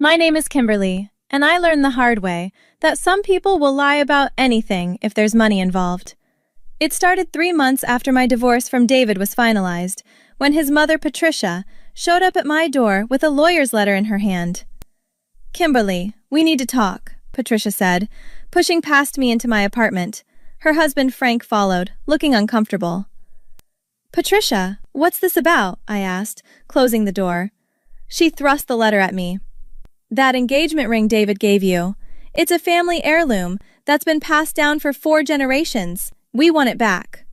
My name is Kimberly, and I learned the hard way that some people will lie about anything if there's money involved. It started 3 months after my divorce from David was finalized, when his mother, Patricia, showed up at my door with a lawyer's letter in her hand. "Kimberly, we need to talk," Patricia said, pushing past me into my apartment. Her husband, Frank, followed, looking uncomfortable. "Patricia, what's this about?" I asked, closing the door. She thrust the letter at me. "That engagement ring David gave you. It's a family heirloom that's been passed down for 4 generations. We want it back."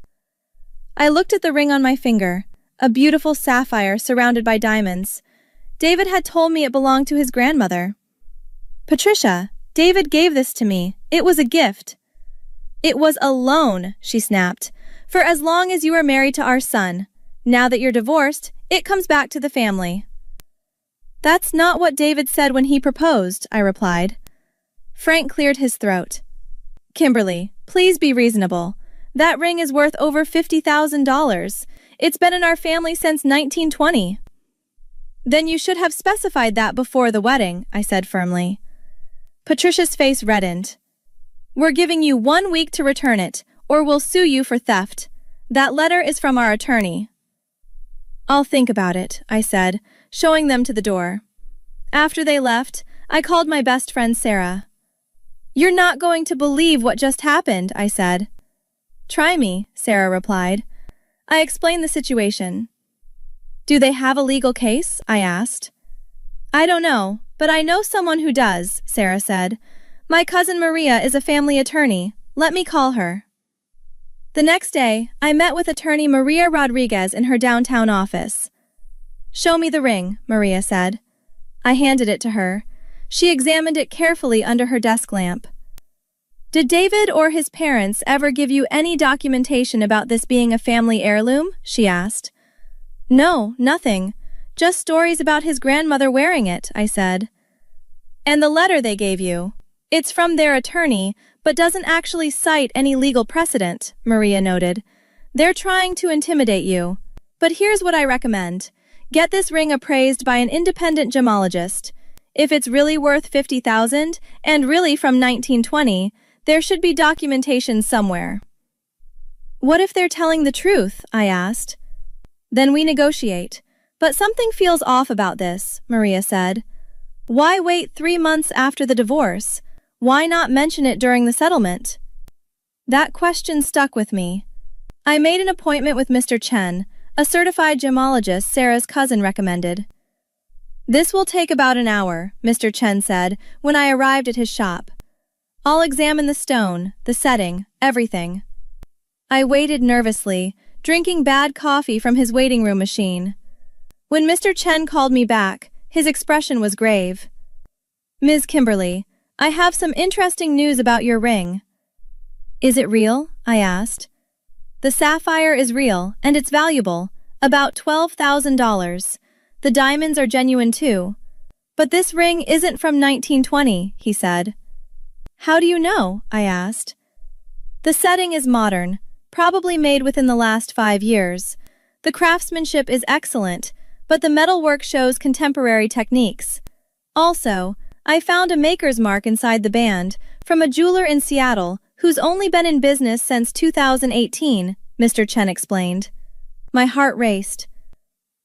I looked at the ring on my finger, a beautiful sapphire surrounded by diamonds. David had told me it belonged to his grandmother. "Patricia, David gave this to me. It was a gift." "It was a loan," she snapped, "for as long as you are married to our son. Now that you're divorced, it comes back to the family." "That's not what David said when he proposed," I replied. Frank cleared his throat. "Kimberly, please be reasonable. That ring is worth over $50,000. It's been in our family since 1920. "Then you should have specified that before the wedding," I said firmly. Patricia's face reddened. "We're giving you 1 week to return it, or we'll sue you for theft. That letter is from our attorney." "I'll think about it," I said, showing them to the door. After they left, I called my best friend Sarah. "You're not going to believe what just happened," I said. "Try me," Sarah replied. I explained the situation. "Do they have a legal case?" I asked. "I don't know, but I know someone who does," Sarah said. "My cousin Maria is a family attorney. Let me call her." The next day, I met with attorney Maria Rodriguez in her downtown office. "Show me the ring," Maria said. I handed it to her. She examined it carefully under her desk lamp. "Did David or his parents ever give you any documentation about this being a family heirloom?" she asked. "No, nothing. Just stories about his grandmother wearing it," I said. "And the letter they gave you? It's from their attorney, but doesn't actually cite any legal precedent," Maria noted. "They're trying to intimidate you. But here's what I recommend. Get this ring appraised by an independent gemologist. If it's really worth $50,000 and really from 1920, there should be documentation somewhere." "What if they're telling the truth?" I asked. "Then we negotiate. But something feels off about this," Maria said. "Why wait 3 months after the divorce? Why not mention it during the settlement?" That question stuck with me. I made an appointment with Mr. Chen, a certified gemologist Sarah's cousin recommended. "This will take about an hour," Mr. Chen said when I arrived at his shop. "I'll examine the stone, the setting, everything." I waited nervously, drinking bad coffee from his waiting room machine. When Mr. Chen called me back, his expression was grave. "Ms. Kimberly, I have some interesting news about your ring." "Is it real?" I asked. "The sapphire is real, and it's valuable, about $12,000. The diamonds are genuine too. But this ring isn't from 1920, he said. "How do you know?" I asked. "The setting is modern, probably made within the last 5 years. The craftsmanship is excellent, but the metalwork shows contemporary techniques. Also, I found a maker's mark inside the band from a jeweler in Seattle who's only been in business since 2018, Mr. Chen explained. My heart raced.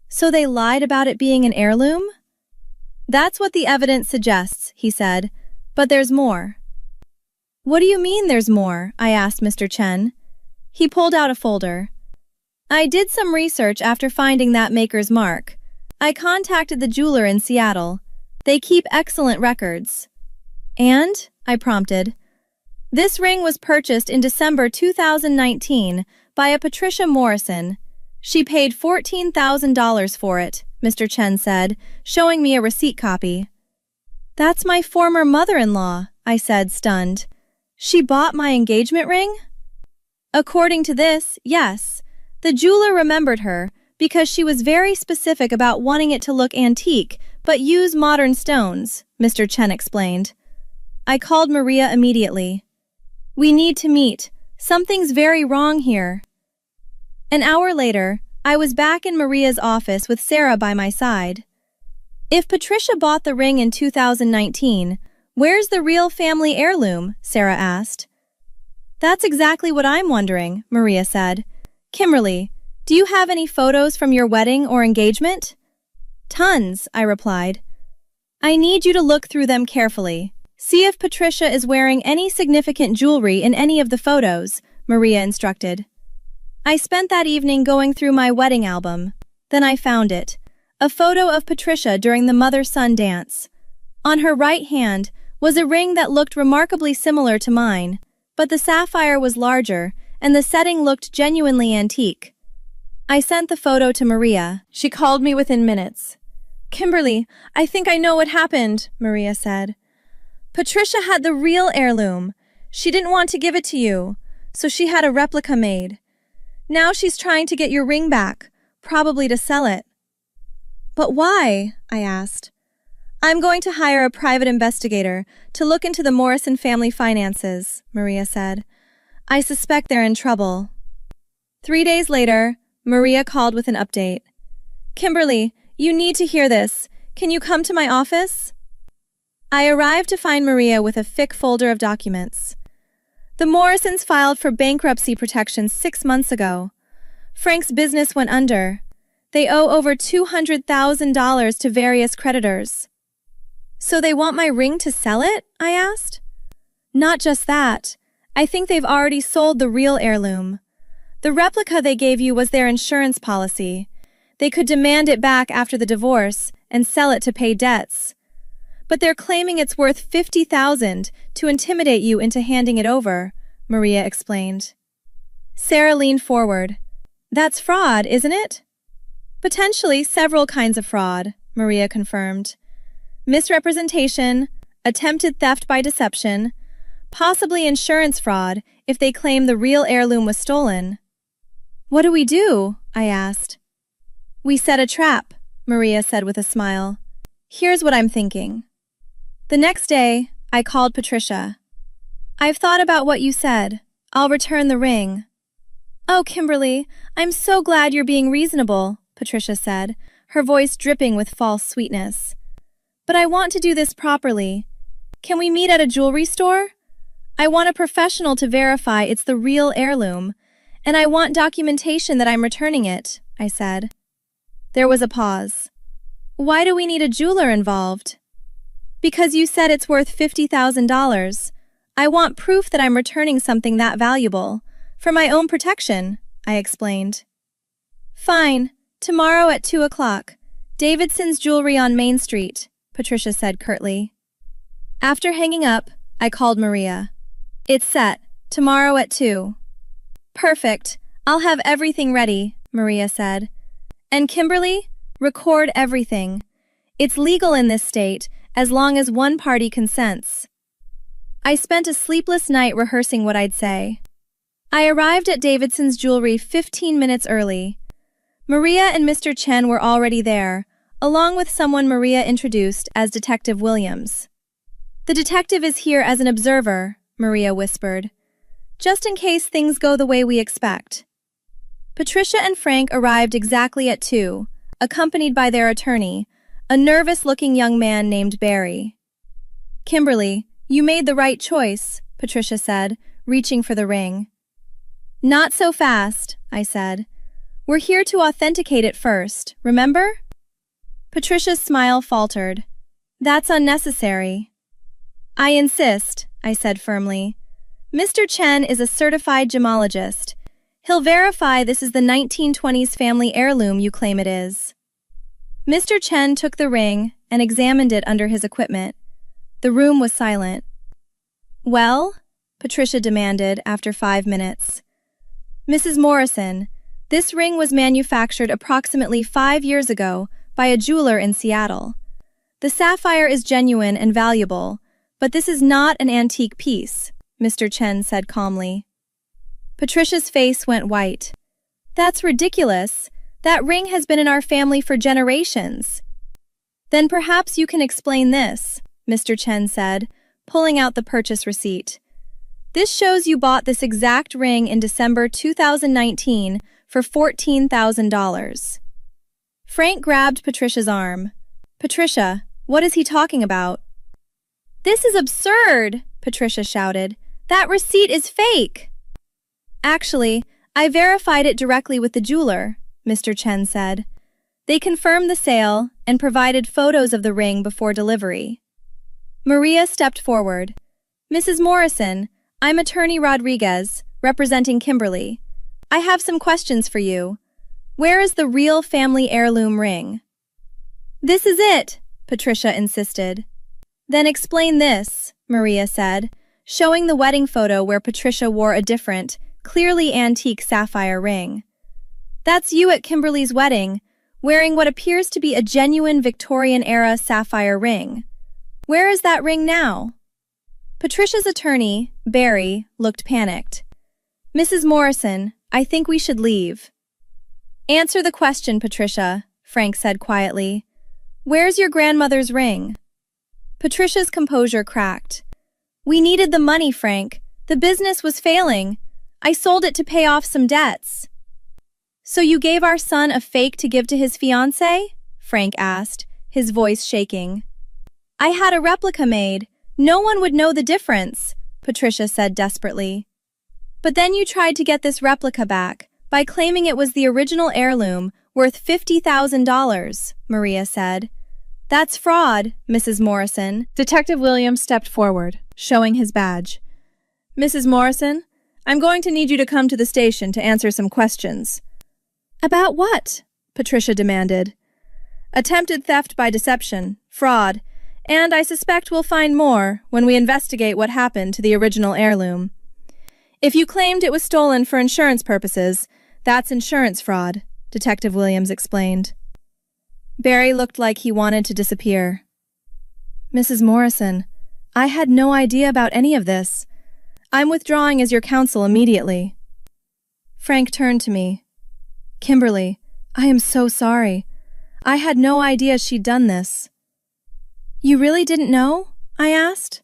"So they lied about it being an heirloom?" "That's what the evidence suggests," he said, "but there's more." "What do you mean there's more?" I asked Mr. Chen. He pulled out a folder. "I did some research after finding that maker's mark. I contacted the jeweler in Seattle. They keep excellent records." "And?" I prompted. "This ring was purchased in December 2019 by a Patricia Morrison. She paid $14,000 for it," Mr. Chen said, showing me a receipt copy. "That's my former mother-in-law," I said, stunned. "She bought my engagement ring?" "According to this, yes. The jeweler remembered her because she was very specific about wanting it to look antique but use modern stones," Mr. Chen explained. I called Maria immediately. "We need to meet. Something's very wrong here." An hour later, I was back in Maria's office with Sarah by my side. If Patricia bought the ring in 2019, where's the real family heirloom? Sarah asked. That's exactly what I'm wondering, Maria said. Kimberly, do you have any photos from your wedding or engagement? Tons, I replied. I need you to look through them carefully. See if Patricia is wearing any significant jewelry in any of the photos, Maria instructed. I spent that evening going through my wedding album. Then I found it. A photo of Patricia during the mother-son dance. On her right hand was a ring that looked remarkably similar to mine, but the sapphire was larger and the setting looked genuinely antique. I sent the photo to Maria. She called me within minutes. Kimberly, I think I know what happened, Maria said. Patricia had the real heirloom. She didn't want to give it to you, so she had a replica made. Now she's trying to get your ring back, probably to sell it. But why? I asked. I'm going to hire a private investigator to look into the Morrison family finances, Maria said. I suspect they're in trouble. 3 days later, Maria called with an update. Kimberly, you need to hear this. Can you come to my office? I arrived to find Maria with a thick folder of documents. The Morrisons filed for bankruptcy protection 6 months ago. Frank's business went under. They owe over $200,000 to various creditors. So they want my ring to sell it? I asked. Not just that. I think they've already sold the real heirloom. The replica they gave you was their insurance policy. They could demand it back after the divorce and sell it to pay debts. But they're claiming it's worth $50,000 to intimidate you into handing it over, Maria explained. Sarah leaned forward. That's fraud, isn't it? Potentially several kinds of fraud, Maria confirmed. Misrepresentation, attempted theft by deception, possibly insurance fraud if they claim the real heirloom was stolen. What do we do? I asked. We set a trap, Maria said with a smile. Here's what I'm thinking. The next day, I called Patricia. I've thought about what you said. I'll return the ring. Oh, Kimberly, I'm so glad you're being reasonable, Patricia said, her voice dripping with false sweetness. But I want to do this properly. Can we meet at a jewelry store? I want a professional to verify it's the real heirloom, and I want documentation that I'm returning it, I said. There was a pause. Why do we need a jeweler involved? Because you said it's worth $50,000. I want proof that I'm returning something that valuable. For my own protection, I explained. Fine. Tomorrow at 2 o'clock. Davidson's Jewelry on Main Street, Patricia said curtly. After hanging up, I called Maria. It's set. Tomorrow at 2. Perfect. I'll have everything ready, Maria said. And Kimberly, record everything. It's legal in this state, as long as one party consents. I spent a sleepless night rehearsing what I'd say. I arrived at Davidson's Jewelry 15 minutes early. Maria and Mr. Chen were already there, along with someone Maria introduced as Detective Williams. The detective is here as an observer, Maria whispered, just in case things go the way we expect. Patricia and Frank arrived exactly at 2, accompanied by their attorney, a nervous-looking young man named Barry. Kimberly, you made the right choice, Patricia said, reaching for the ring. Not so fast, I said. We're here to authenticate it first, remember? Patricia's smile faltered. That's unnecessary. I insist, I said firmly. Mr. Chen is a certified gemologist. He'll verify this is the 1920s family heirloom you claim it is. Mr. Chen took the ring and examined it under his equipment. The room was silent. Well? Patricia demanded after 5 minutes. Mrs. Morrison, this ring was manufactured approximately 5 years ago by a jeweler in Seattle. The sapphire is genuine and valuable, but this is not an antique piece, Mr. Chen said calmly. Patricia's face went white. That's ridiculous. That ring has been in our family for generations. Then perhaps you can explain this, Mr. Chen said, pulling out the purchase receipt. This shows you bought this exact ring in December 2019 for $14,000. Frank grabbed Patricia's arm. Patricia, what is he talking about? This is absurd, Patricia shouted. That receipt is fake. Actually, I verified it directly with the jeweler, Mr. Chen said. They confirmed the sale and provided photos of the ring before delivery. Maria stepped forward. Mrs. Morrison, I'm Attorney Rodriguez, representing Kimberly. I have some questions for you. Where is the real family heirloom ring? This is it, Patricia insisted. Then explain this, Maria said, showing the wedding photo where Patricia wore a different, clearly antique sapphire ring. That's you at Kimberly's wedding, wearing what appears to be a genuine Victorian-era sapphire ring. Where is that ring now? Patricia's attorney, Barry, looked panicked. Mrs. Morrison, I think we should leave. Answer the question, Patricia, Frank said quietly. Where's your grandmother's ring? Patricia's composure cracked. We needed the money, Frank. The business was failing. I sold it to pay off some debts. So you gave our son a fake to give to his fiancée? Frank asked, his voice shaking. I had a replica made. No one would know the difference, Patricia said desperately. But then you tried to get this replica back by claiming it was the original heirloom worth $50,000, Maria said. That's fraud, Mrs. Morrison. Detective Williams stepped forward, showing his badge. Mrs. Morrison, I'm going to need you to come to the station to answer some questions. About what? Patricia demanded. Attempted theft by deception, fraud, and I suspect we'll find more when we investigate what happened to the original heirloom. If you claimed it was stolen for insurance purposes, that's insurance fraud, Detective Williams explained. Barry looked like he wanted to disappear. Mrs. Morrison, I had no idea about any of this. I'm withdrawing as your counsel immediately. Frank turned to me. Kimberly, I am so sorry. I had no idea she'd done this. You really didn't know? I asked.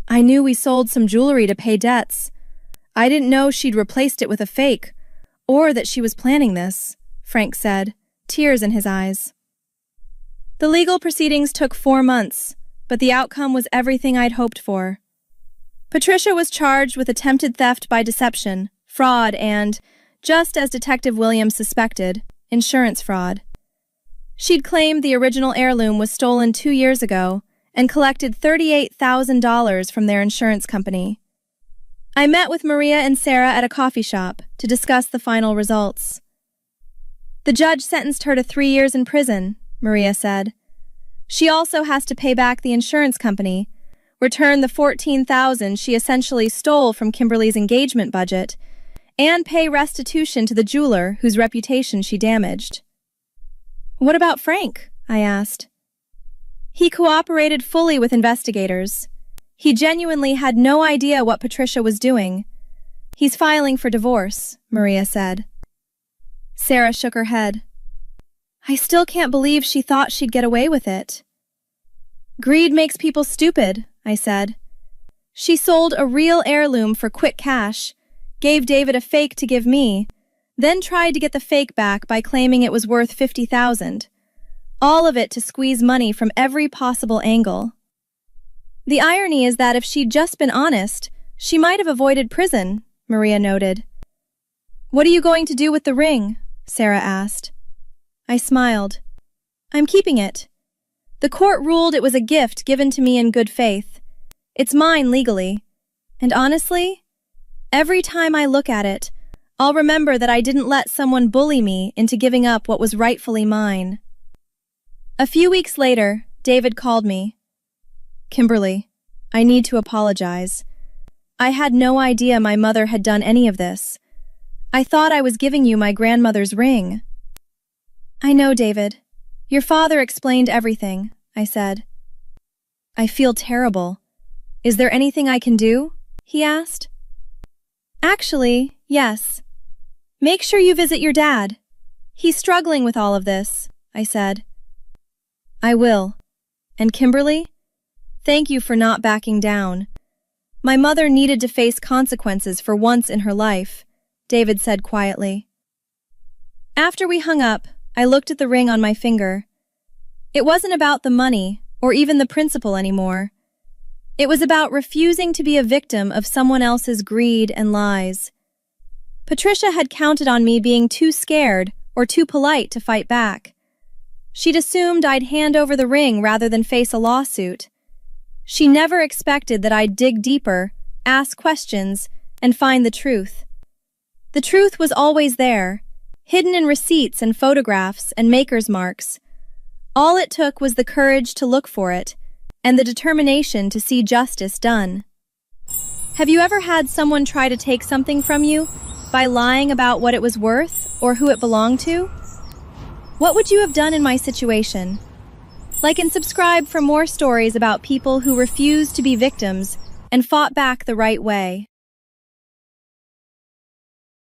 I knew we sold some jewelry to pay debts. I didn't know she'd replaced it with a fake, or that she was planning this, Frank said, tears in his eyes. The legal proceedings took 4 months, but the outcome was everything I'd hoped for. Patricia was charged with attempted theft by deception, fraud, and, just as Detective Williams suspected, insurance fraud. She'd claimed the original heirloom was stolen 2 years ago and collected $38,000 from their insurance company. I met with Maria and Sarah at a coffee shop to discuss the final results. The judge sentenced her to 3 years in prison, Maria said. She also has to pay back the insurance company, return the $14,000 she essentially stole from Kimberly's engagement budget, and pay restitution to the jeweler whose reputation she damaged. What about Frank? I asked. He cooperated fully with investigators. He genuinely had no idea what Patricia was doing. He's filing for divorce, Maria said. Sarah shook her head. I still can't believe she thought she'd get away with it. Greed makes people stupid, I said. She sold a real heirloom for quick cash, gave David a fake to give me, then tried to get the fake back by claiming it was worth $50,000. All of it to squeeze money from every possible angle. The irony is that if she'd just been honest, she might have avoided prison, Maria noted. What are you going to do with the ring? Sarah asked. I smiled. I'm keeping it. The court ruled it was a gift given to me in good faith. It's mine legally. And honestly, every time I look at it, I'll remember that I didn't let someone bully me into giving up what was rightfully mine. A few weeks later, David called me. Kimberly, I need to apologize. I had no idea my mother had done any of this. I thought I was giving you my grandmother's ring. I know, David. Your father explained everything, I said. I feel terrible. Is there anything I can do? He asked. Actually, yes. Make sure you visit your dad. He's struggling with all of this, I said. I will. And Kimberly? Thank you for not backing down. My mother needed to face consequences for once in her life, David said quietly. After we hung up, I looked at the ring on my finger. It wasn't about the money or even the principal anymore. It was about refusing to be a victim of someone else's greed and lies. Patricia had counted on me being too scared or too polite to fight back. She'd assumed I'd hand over the ring rather than face a lawsuit. She never expected that I'd dig deeper, ask questions, and find the truth. The truth was always there, hidden in receipts and photographs and maker's marks. All it took was the courage to look for it and the determination to see justice done. Have you ever had someone try to take something from you by lying about what it was worth or who it belonged to? What would you have done in my situation? Like and subscribe for more stories about people who refused to be victims and fought back the right way.